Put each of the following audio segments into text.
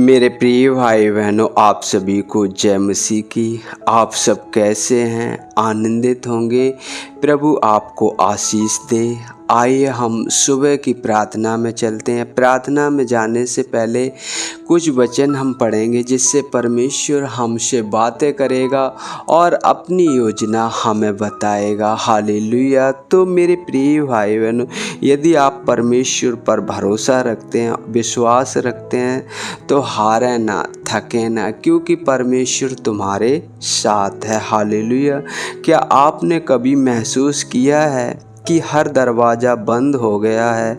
मेरे प्रिय भाई बहनों, आप सभी को जय मसीह की। आप सब कैसे हैं? आनंदित होंगे। प्रभु आपको आशीष दे। आइए हम सुबह की प्रार्थना में चलते हैं। प्रार्थना में जाने से पहले कुछ वचन हम पढ़ेंगे जिससे परमेश्वर हमसे बातें करेगा और अपनी योजना हमें बताएगा। हालेलुया। तो मेरे प्रिय भाई बहनों, यदि आप परमेश्वर पर भरोसा रखते हैं, विश्वास रखते हैं, तो हारे ना, थके ना, क्योंकि परमेश्वर तुम्हारे साथ है। हालेलुया। क्या आपने कभी महसूस किया है कि हर दरवाज़ा बंद हो गया है?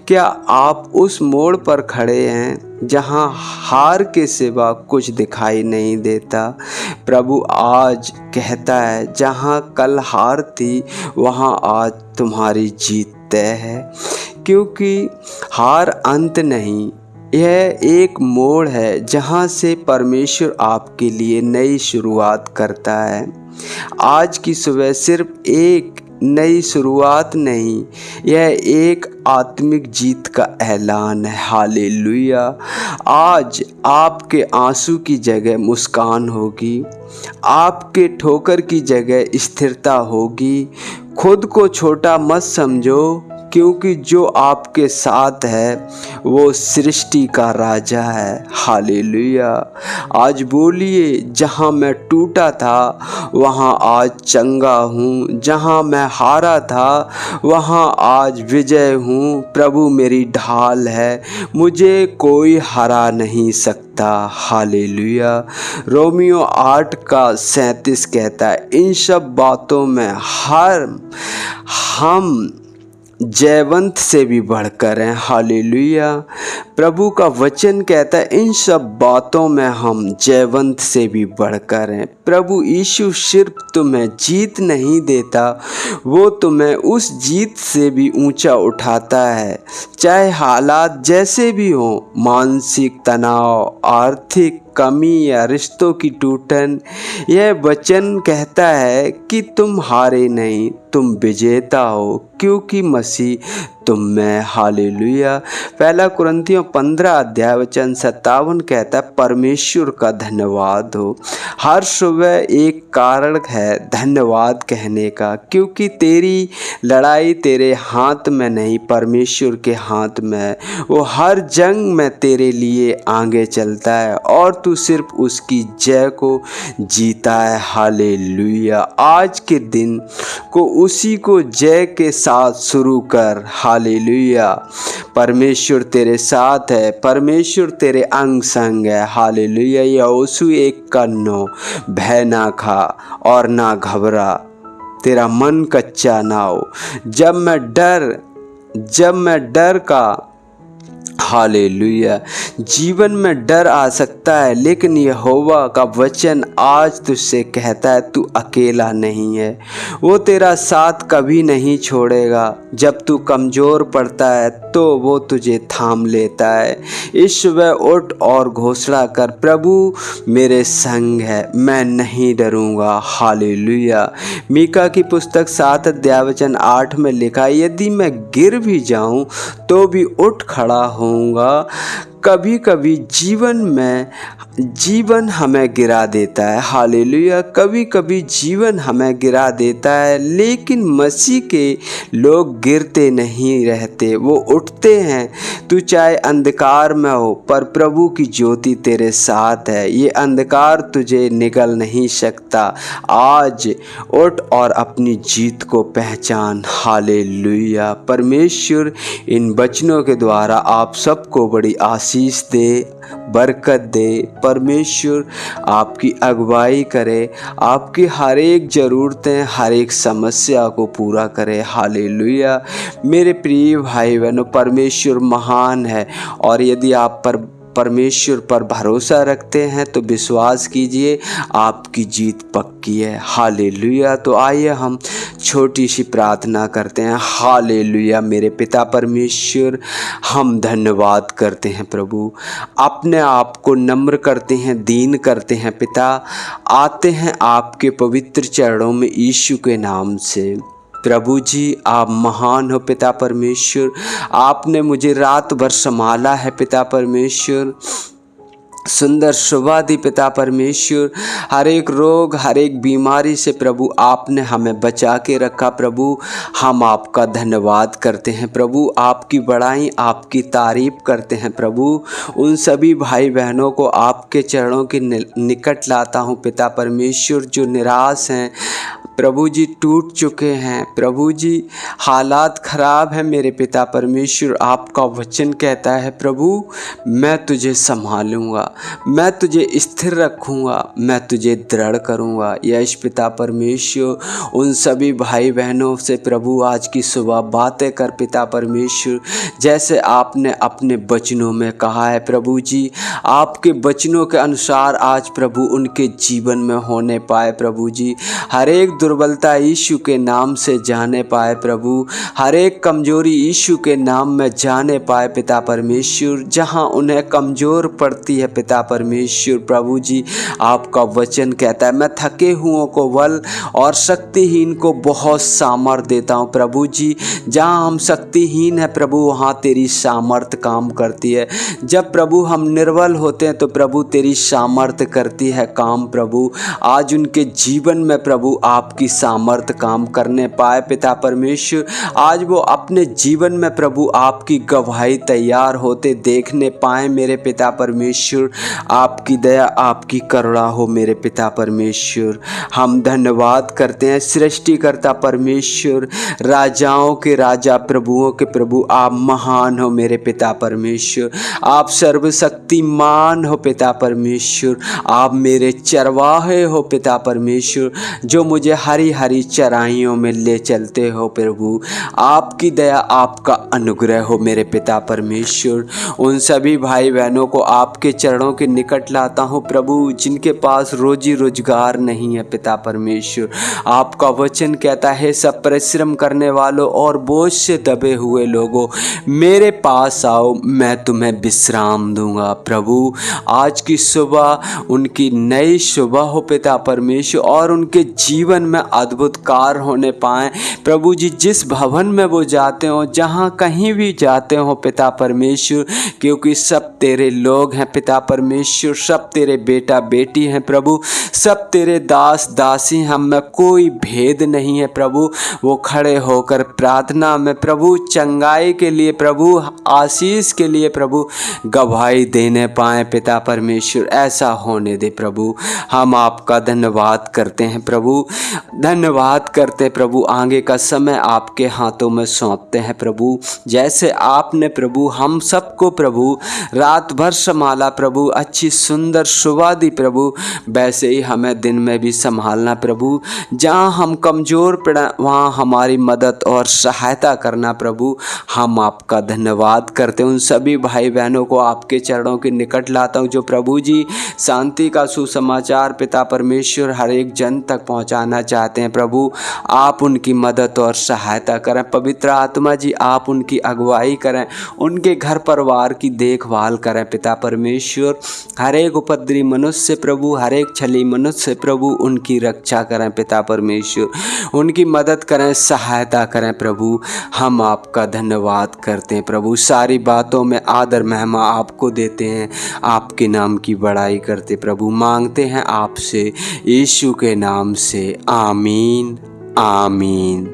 क्या आप उस मोड़ पर खड़े हैं जहां हार के सिवा कुछ दिखाई नहीं देता? प्रभु आज कहता है, जहां कल हार थी वहां आज तुम्हारी जीत तय है। क्योंकि हार अंत नहीं, यह एक मोड़ है जहां से परमेश्वर आपके लिए नई शुरुआत करता है। आज की सुबह सिर्फ एक नई शुरुआत नहीं, यह एक आत्मिक जीत का ऐलान है। हालेलुया। आज आपके आंसू की जगह मुस्कान होगी, आपके ठोकर की जगह स्थिरता होगी। खुद को छोटा मत समझो, क्योंकि जो आपके साथ है वो सृष्टि का राजा है। हालेलुया। आज बोलिए, जहां मैं टूटा था वहां आज चंगा हूँ, जहां मैं हारा था वहां आज विजय हूँ। प्रभु मेरी ढाल है, मुझे कोई हरा नहीं सकता। हालेलुया। रोमियो 8:37 कहता है, इन सब बातों में हम जयवंत से भी बढ़कर हैं। हालेलुया। प्रभु का वचन कहता है, इन सब बातों में हम जयवंत से भी बढ़कर हैं। प्रभु यीशु सिर्फ तुम्हें जीत नहीं देता, वो तुम्हें उस जीत से भी ऊंचा उठाता है। चाहे हालात जैसे भी हों, मानसिक तनाव, आर्थिक कमी या रिश्तों की टूटन, यह वचन कहता है कि तुम हारे नहीं, तुम विजेता हो, क्योंकि मसीह तुम में। हालेलुया। पहला कुरिन्थियों 15:57 कहता है, परमेश्वर का धन्यवाद हो। हर सुबह एक कारण है धन्यवाद कहने का, क्योंकि तेरी लड़ाई तेरे हाथ में नहीं, परमेश्वर के हाथ में है। वो हर जंग में तेरे लिए आगे चलता है और तू सिर्फ उसकी जय को जीता है। हालेलुया। आज के दिन को उसी को जय के साथ शुरू कर। हालेलुया। परमेश्वर तेरे साथ है, परमेश्वर तेरे अंग संग है। हालेलुया। यहोशू 1:9, भय ना खा और ना घबरा, तेरा मन कच्चा ना हो। जब मैं डर का, हालेलुया। जीवन में डर आ सकता है, लेकिन यहोवा का वचन आज तुझसे कहता है, तू अकेला नहीं है। वो तेरा साथ कभी नहीं छोड़ेगा। जब तू कमज़ोर पड़ता है तो वो तुझे थाम लेता है। इस सुबह उठ और घोषणा कर, प्रभु मेरे संग है, मैं नहीं डरूंगा। हालेलुया। मीका की पुस्तक 7:8 में लिखा, यदि मैं गिर भी जाऊं तो भी उठ खड़ा होऊंगा। कभी कभी जीवन हमें गिरा देता है। हालेलुया। कभी कभी जीवन हमें गिरा देता है, लेकिन मसीह के लोग गिरते नहीं रहते, वो उठते हैं। तू चाहे अंधकार में हो, पर प्रभु की ज्योति तेरे साथ है। ये अंधकार तुझे निगल नहीं सकता। आज उठ और अपनी जीत को पहचान। हालेलुया। परमेश्वर इन वचनों के द्वारा आप सबको बड़ी आशीष दे, बरकत दे। परमेश्वर आपकी अगुवाई करे, आपकी हर एक ज़रूरतें, हर एक समस्या को पूरा करे। हालेलुया। मेरे प्रिय भाई बहनों, परमेश्वर महान है, और यदि आप परमेश्वर पर भरोसा रखते हैं तो विश्वास कीजिए, आपकी जीत पक्की है। हालेलुया। तो आइए हम छोटी सी प्रार्थना करते हैं। हालेलुया। मेरे पिता परमेश्वर, हम धन्यवाद करते हैं प्रभु, अपने आप को नम्र करते हैं, दीन करते हैं पिता, आते हैं आपके पवित्र चरणों में यीशु के नाम से। प्रभु जी, आप महान हो पिता परमेश्वर। आपने मुझे रात भर संभाला है पिता परमेश्वर। सुंदर सुबह दी पिता परमेश्वर। हर एक रोग, हर एक बीमारी से प्रभु आपने हमें बचा के रखा प्रभु। हम आपका धन्यवाद करते हैं प्रभु, आपकी बड़ाई, आपकी तारीफ करते हैं प्रभु। उन सभी भाई बहनों को आपके चरणों के निकट लाता हूँ पिता परमेश्वर, जो निराश हैं प्रभु जी, टूट चुके हैं प्रभु जी, हालात खराब हैं मेरे पिता परमेश्वर। आपका वचन कहता है प्रभु, मैं तुझे संभालूंगा, मैं तुझे स्थिर रखूंगा, मैं तुझे दृढ़ करूंगा। यश पिता परमेश्वर, उन सभी भाई बहनों से प्रभु आज की सुबह बातें कर पिता परमेश्वर, जैसे आपने अपने वचनों में कहा है प्रभु जी। आपके वचनों के अनुसार आज प्रभु उनके जीवन में होने पाए प्रभु जी। हर एक दुर्बलता यीशु के नाम से जाने पाए प्रभु, हर एक कमजोरी यीशु के नाम में जाने पाए पिता परमेश्वर। जहां उन्हें कमजोर पड़ती है पिता परमेश्वर प्रभु जी, आपका वचन कहता है, मैं थके हुओं को बल और शक्तिहीन को बहुत सामर्थ देता हूं प्रभु जी। जहां हम शक्तिहीन है प्रभु, वहां तेरी सामर्थ काम करती है। जब प्रभु हम निर्बल होते हैं तो प्रभु तेरी सामर्थ करती है काम प्रभु। आज उनके जीवन में प्रभु आपकी सामर्थ काम करने पाए पिता परमेश्वर। आज वो अपने जीवन में प्रभु आपकी गवाही तैयार होते देखने पाए मेरे पिता परमेश्वर। आपकी दया, आपकी करुणा हो मेरे पिता परमेश्वर। हम धन्यवाद करते हैं सृष्टिकर्ता परमेश्वर, राजाओं के राजा, प्रभुओं के प्रभु, आप महान हो मेरे पिता परमेश्वर। आप सर्वशक्तिमान हो पिता परमेश्वर। आप मेरे चरवाहे हो पिता परमेश्वर, जो मुझे हरी हरी चराइयों में ले चलते हो प्रभु। आपकी दया, आपका अनुग्रह हो मेरे पिता परमेश्वर। उन सभी भाई बहनों को आपके चरणों के निकट लाता हूँ प्रभु, जिनके पास रोजी रोजगार नहीं है पिता परमेश्वर। आपका वचन कहता है, सब परिश्रम करने वालों और बोझ से दबे हुए लोगों, मेरे पास आओ, मैं तुम्हें विश्राम दूंगा प्रभु। आज की सुबह उनकी नई सुबह हो पिता परमेश्वर, और उनके जीवन में अद्भुत कार्य होने पाए प्रभु जी। जिस भवन में वो जाते हो, जहाँ कहीं भी जाते हो पिता परमेश्वर, क्योंकि सब तेरे लोग हैं पिता परमेश्वर, सब तेरे बेटा बेटी हैं प्रभु, सब तेरे दास दासी, हम में कोई भेद नहीं है प्रभु। वो खड़े होकर प्रार्थना में प्रभु चंगाई के लिए प्रभु, आशीष के लिए प्रभु गवाही देने पाए पिता परमेश्वर। ऐसा होने दे प्रभु। हम आपका धन्यवाद करते हैं प्रभु, धन्यवाद करते प्रभु। आगे का समय आपके हाथों में सौंपते हैं प्रभु। जैसे आपने प्रभु हम सबको प्रभु रात भर संभाला प्रभु, अच्छी सुंदर सुबह दी प्रभु, वैसे ही हमें दिन में भी संभालना प्रभु। जहाँ हम कमज़ोर पड़े वहाँ हमारी मदद और सहायता करना प्रभु। हम आपका धन्यवाद करते हैं। उन सभी भाई बहनों को आपके चरणों के निकट लाता हूँ, जो प्रभु जी शांति का सुसमाचार पिता परमेश्वर हर एक जन तक पहुँचाना चाहते हैं प्रभु। आप उनकी मदद और सहायता करें। पवित्र आत्मा जी, आप उनकी अगुवाई करें, उनके घर परिवार की देखभाल करें पिता परमेश्वर। हर एक उपद्रवी मनुष्य प्रभु, हर एक छली मनुष्य प्रभु, उनकी रक्षा करें पिता परमेश्वर, उनकी मदद करें, सहायता करें प्रभु। हम आपका धन्यवाद करते हैं प्रभु। सारी बातों में आदर महिमा आपको देते हैं, आपके नाम की बड़ाई करते प्रभु। मांगते हैं आपसे यीशु के नाम से, आमीन आमीन।